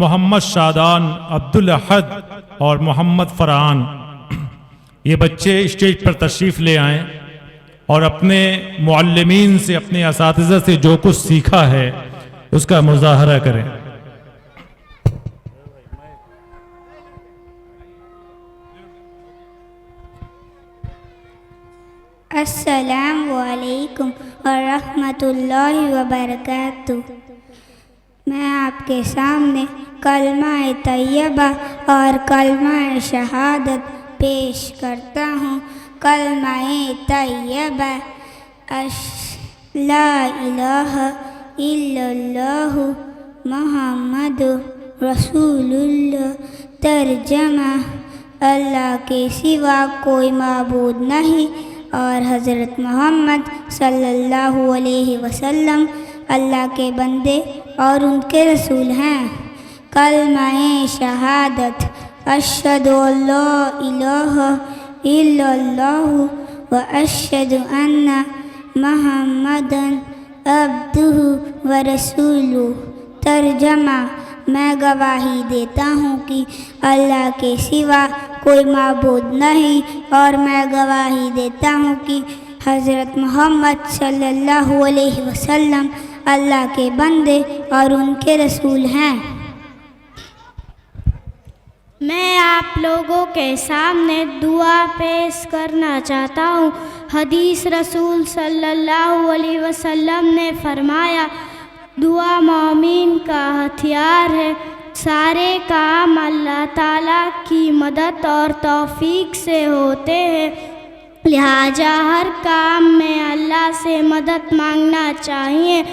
मोहम्मद शादान, अब्दुल अहद और मोहम्मद फरहान, ये बच्चे स्टेज पर तशरीफ़ ले आएँ और अपने मुअल्लिमीन से, अपने असातिज़ा से जो कुछ सीखा है उसका मुज़ाहरा करें। अस्सलामु अलैकुम व रहमतुल्लाहि व बरकातुहू। मैं आपके सामने कलमा तैयबा और कलमा शहादत पेश करता हूँ। कलमा तैयबा, ला इलाहा इल्लल्लाहु मुहम्मदुर रसूलुल्लाह। तर्जमा, अल्लाह के सिवा कोई माबूद नहीं और हज़रत मोहम्मद सल्लल्लाहु अलैहि वसल्लम अल्लाह के बंदे और उनके रसूल हैं। कलमा शहादत, अशहदु अल्ला इलाहा इल्लल्लाहु व अशहदु अन्ना मुहम्मदन अब्दुहु व रसूलुहु। तर्जमा, मैं गवाही देता हूँ कि अल्लाह के सिवा कोई माबूद नहीं और मैं गवाही देता हूँ कि हज़रत मोहम्मद सल्लल्लाहु अलैहि वसल्लम अल्लाह के बंदे और उनके रसूल हैं। मैं आप लोगों के सामने दुआ पेश करना चाहता हूँ। हदीस रसूल सल्लल्लाहु अलैहि वसल्लम ने फरमाया, दुआ मोमिन का हथियार है। सारे काम अल्लाह ताला की मदद और तौफीक से होते हैं, लिहाजा हर काम में अल्लाह से मदद मांगना चाहिए,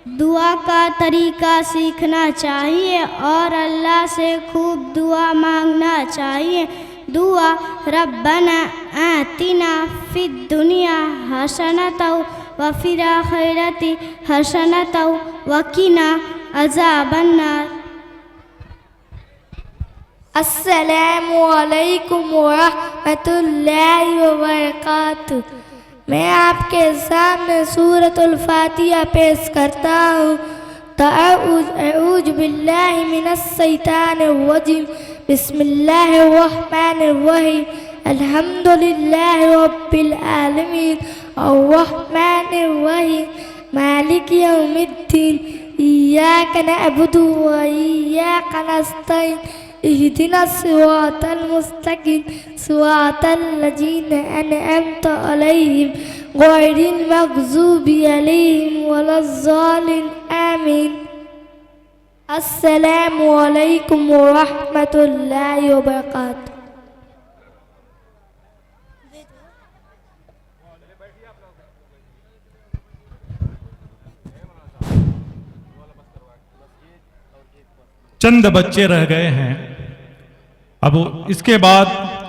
दुआ का तरीका सीखना चाहिए और अल्लाह से खूब दुआ मांगना चाहिए। दुआ, रब्बना आतिना फिद दुनिया हसनतौ व फिल आखिरति हसनतौ व किना अज़ाबन्नार। अस्सलामु अलैकुम व रहमतुल्लाहि व बरकातुहू। मैं आपके सामने सूरतुल फातिहा पेश करता हूँ। अऊज़ु बिल्लाहि मिनश शैतानिर रजीम। बिस्मिल्लाहिर रहमानिर रहीम। अल्हम्दुलिल्लाहि रब्बिल आलमीन अर्रहमानिर रहीम मालिकि यौमिद्दीन। इय्याका नअबुदु व इय्याका नस्तईन। इहदिना सिरातल मुस्तकीम सिरातल लज़ीना अनअमता अलैहिम गैरिल मग़ज़ूबि अलैहिम वलज़्ज़ालिन। आमीन। अस्सलामु अलैकुम व रहमतुल्लाहि व बरकातुहू। चंद बच्चे रह गए हैं। अब इसके बाद